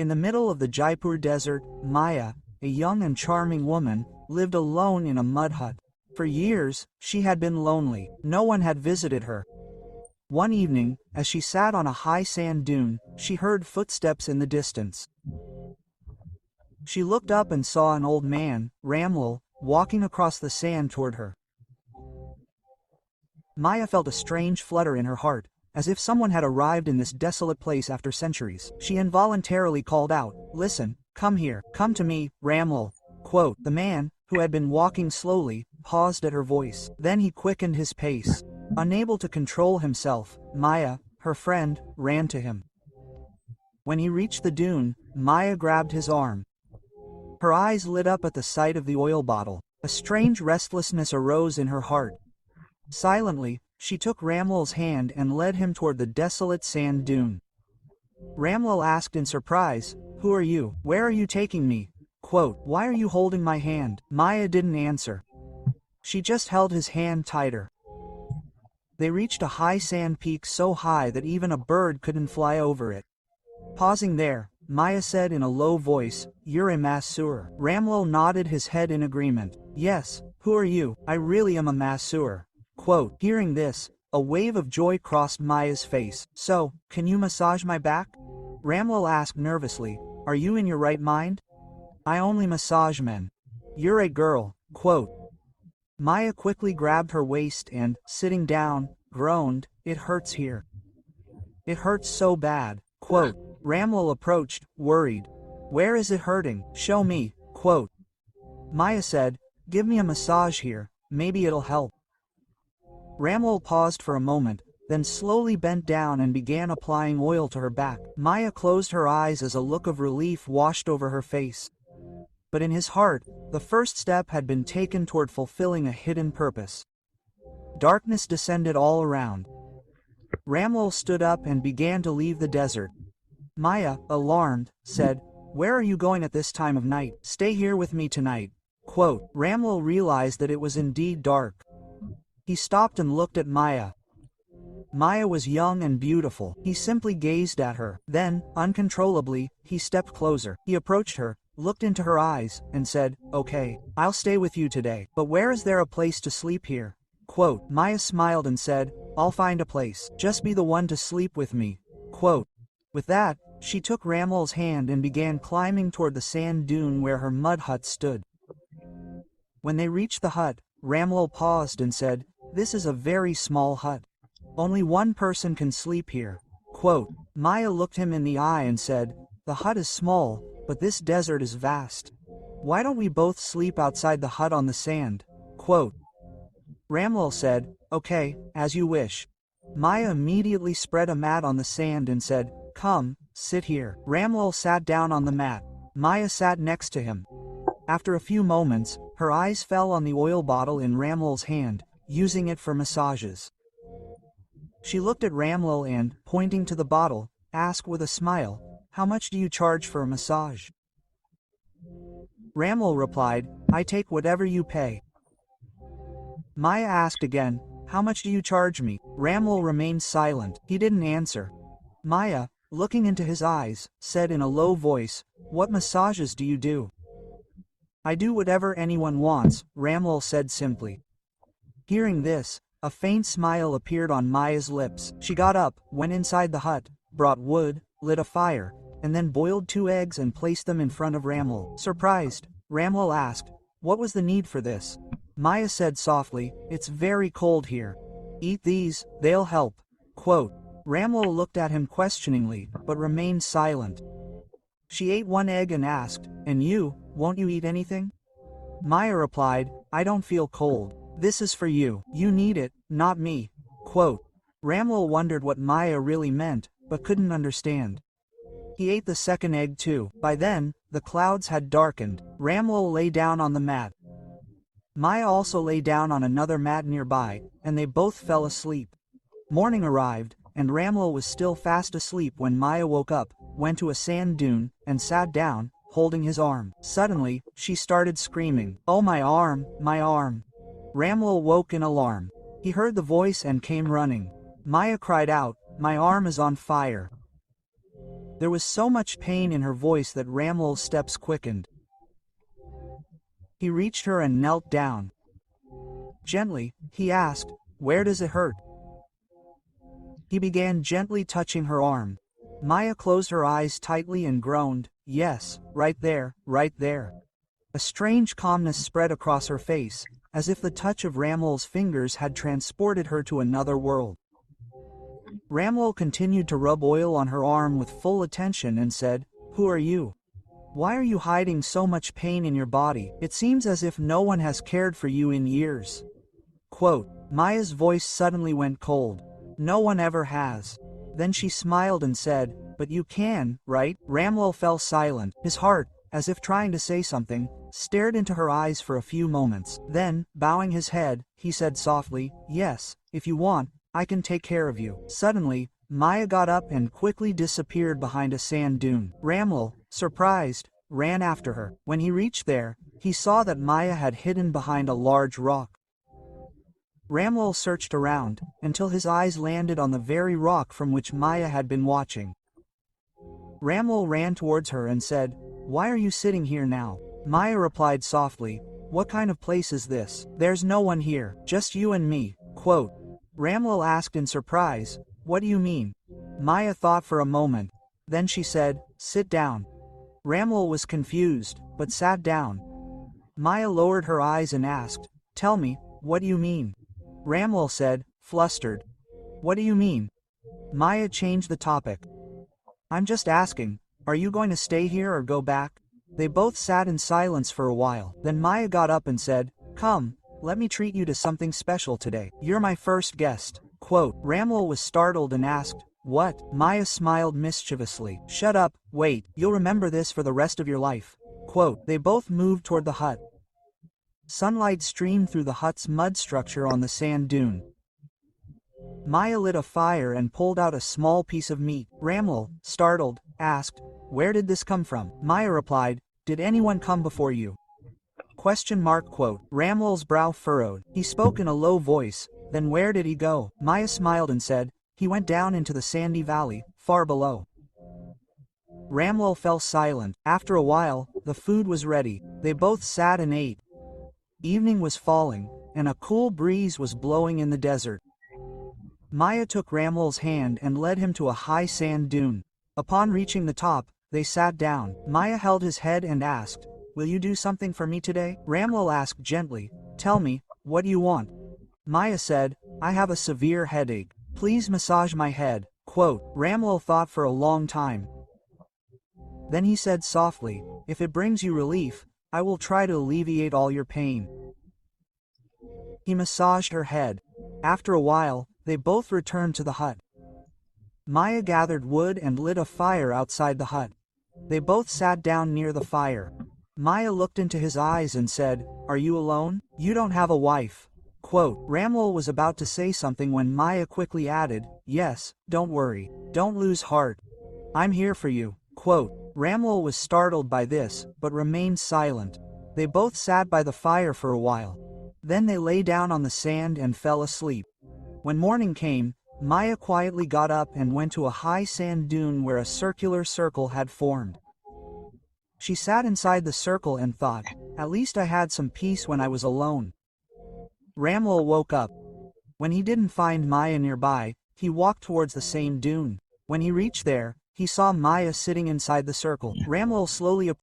In the middle of the Jaipur desert, Maya, a young and charming woman, lived alone in a mud hut. For years, she had been lonely. No one had visited her. One evening, as she sat on a high sand dune, she heard footsteps in the distance. She looked up and saw an old man, Ramlal, walking across the sand toward her. Maya felt a strange flutter in her heart, as if someone had arrived in this desolate place after centuries. She involuntarily called out, "Listen, come here, come to me, Ramlal." Quote, the man, who had been walking slowly, paused at her voice. Then he quickened his pace. Unable to control himself, Maya, her friend, ran to him. When he reached the dune, Maya grabbed his arm. Her eyes lit up at the sight of the oil bottle. A strange restlessness arose in her heart. Silently, she took Ramlal's hand and led him toward the desolate sand dune. Ramlal asked in surprise, "Who are you? Where are you taking me?" Quote, "Why are you holding my hand?" Maya didn't answer. She just held his hand tighter. They reached a high sand peak so high that even a bird couldn't fly over it. Pausing there, Maya said in a low voice, "You're a Masoor." Ramlal nodded his head in agreement. "Yes, who are you? I really am a Masoor." Quote, hearing this, a wave of joy crossed Maya's face. "So, can you massage my back?" Ramlal asked nervously, "Are you in your right mind?" "I only massage men." "You're a girl." Quote. Maya quickly grabbed her waist and, sitting down, groaned, "It hurts here. It hurts so bad." Quote. Ramlal approached, worried. "Where is it hurting? Show me." Quote. Maya said, "Give me a massage here, maybe it'll help." Ramlal paused for a moment, then slowly bent down and began applying oil to her back. Maya closed her eyes as a look of relief washed over her face. But in his heart, the first step had been taken toward fulfilling a hidden purpose. Darkness descended all around. Ramlal stood up and began to leave the desert. Maya, alarmed, said, "Where are you going at this time of night? Stay here with me tonight." Quote, Ramlal realized that it was indeed dark. He stopped and looked at Maya. Maya was young and beautiful. He simply gazed at her. Then, uncontrollably, he stepped closer. He approached her, looked into her eyes, and said, "Okay, I'll stay with you today. But where is there a place to sleep here?" Quote, Maya smiled and said, "I'll find a place. Just be the one to sleep with me." Quote. With that, she took Ramlal's hand and began climbing toward the sand dune where her mud hut stood. When they reached the hut, Ramlal paused and said, "This is a very small hut. Only one person can sleep here." Quote, Maya looked him in the eye and said, "The hut is small, but this desert is vast. Why don't we both sleep outside the hut on the sand?" Quote. Ramlal said, "Okay, as you wish." Maya immediately spread a mat on the sand and said, "Come, sit here." Ramlal sat down on the mat. Maya sat next to him. After a few moments, her eyes fell on the oil bottle in Ramlal's hand, using it for massages. She looked at Ramlal and, pointing to the bottle, asked with a smile, "How much do you charge for a massage?" Ramlal replied, "I take whatever you pay." Maya asked again, "How much do you charge me?" Ramlal remained silent. He didn't answer. Maya, looking into his eyes, said in a low voice, "What massages do you do?" "I do whatever anyone wants," Ramlal said simply. Hearing this, a faint smile appeared on Maya's lips. She got up, went inside the hut, brought wood, lit a fire, and then boiled 2 eggs and placed them in front of Ramlal. Surprised, Ramlal asked, "What was the need for this?" Maya said softly, "It's very cold here. Eat these, they'll help." Quote. Ramlal looked at him questioningly, but remained silent. She ate 1 egg and asked, "And you, won't you eat anything?" Maya replied, "I don't feel cold. This is for you. You need it, not me." Quote. Ramlal wondered what Maya really meant, but couldn't understand. He ate the 2nd egg too. By then, the clouds had darkened. Ramlal lay down on the mat. Maya also lay down on another mat nearby, and they both fell asleep. Morning arrived, and Ramlal was still fast asleep when Maya woke up, went to a sand dune, and sat down, holding his arm. Suddenly, she started screaming, "Oh, my arm, my arm." Ramlal woke in alarm. He heard the voice and came running. Maya cried out, "My arm is on fire." There was so much pain in her voice that Ramlal's steps quickened. He reached her and knelt down. Gently, he asked, "Where does it hurt?" He began gently touching her arm. Maya closed her eyes tightly and groaned, "Yes, right there, right there." A strange calmness spread across her face, as if the touch of Ramlal's fingers had transported her to another world. Ramlal continued to rub oil on her arm with full attention and said, "Who are you? Why are you hiding so much pain in your body? It seems as if no one has cared for you in years." Quote, Maya's voice suddenly went cold. "No one ever has." Then she smiled and said, "But you can, right?" Ramlal fell silent. His heart, as if trying to say something, stared into her eyes for a few moments. Then, bowing his head, he said softly, "Yes, if you want, I can take care of you." Suddenly, Maya got up and quickly disappeared behind a sand dune. Ramlal, surprised, ran after her. When he reached there, he saw that Maya had hidden behind a large rock. Ramlal searched around, until his eyes landed on the very rock from which Maya had been watching. Ramlal ran towards her and said, "Why are you sitting here now?" Maya replied softly, "What kind of place is this? There's no one here, just you and me." Quote, Ramlal asked in surprise, "What do you mean?" Maya thought for a moment. Then she said, "Sit down." Ramlal was confused, but sat down. Maya lowered her eyes and asked, "Tell me, what do you mean?" Ramlal said, flustered, "What do you mean?" Maya changed the topic. "I'm just asking, are you going to stay here or go back?" They both sat in silence for a while. Then Maya got up and said, "Come, let me treat you to something special today. You're my first guest." Quote, Ramlal was startled and asked, "What?" Maya smiled mischievously. "Shut up, wait, you'll remember this for the rest of your life." Quote, they both moved toward the hut. Sunlight streamed through the hut's mud structure on the sand dune. Maya lit a fire and pulled out a small piece of meat. Ramlal, startled, asked, "Where did this come from?" Maya replied, "Did anyone come before you?" Quote, Ramlal's brow furrowed. He spoke in a low voice, "Then where did he go?" Maya smiled and said, "He went down into the sandy valley, far below." Ramlal fell silent. After a while, the food was ready. They both sat and ate. Evening was falling, and a cool breeze was blowing in the desert. Maya took Ramlal's hand and led him to a high sand dune. Upon reaching the top, they sat down. Maya held his head and asked, "Will you do something for me today?" Ramlal asked gently, "Tell me, what do you want?" Maya said, "I have a severe headache. Please massage my head." Quote, Ramlal thought for a long time. Then he said softly, "If it brings you relief, I will try to alleviate all your pain." He massaged her head. After a while, they both returned to the hut. Maya gathered wood and lit a fire outside the hut. They both sat down near the fire. Maya looked into his eyes and said, "Are you alone? You don't have a wife." Quote, Ramlal was about to say something when Maya quickly added, "Yes, don't worry. Don't lose heart. I'm here for you." Quote, Ramlal was startled by this, but remained silent. They both sat by the fire for a while. Then they lay down on the sand and fell asleep. When morning came, Maya quietly got up and went to a high sand dune where a circular circle had formed. She sat inside the circle and thought, "At least I had some peace when I was alone." Ramlal woke up. When he didn't find Maya nearby, he walked towards the same dune. When he reached there, he saw Maya sitting inside the circle. Ramlal slowly approached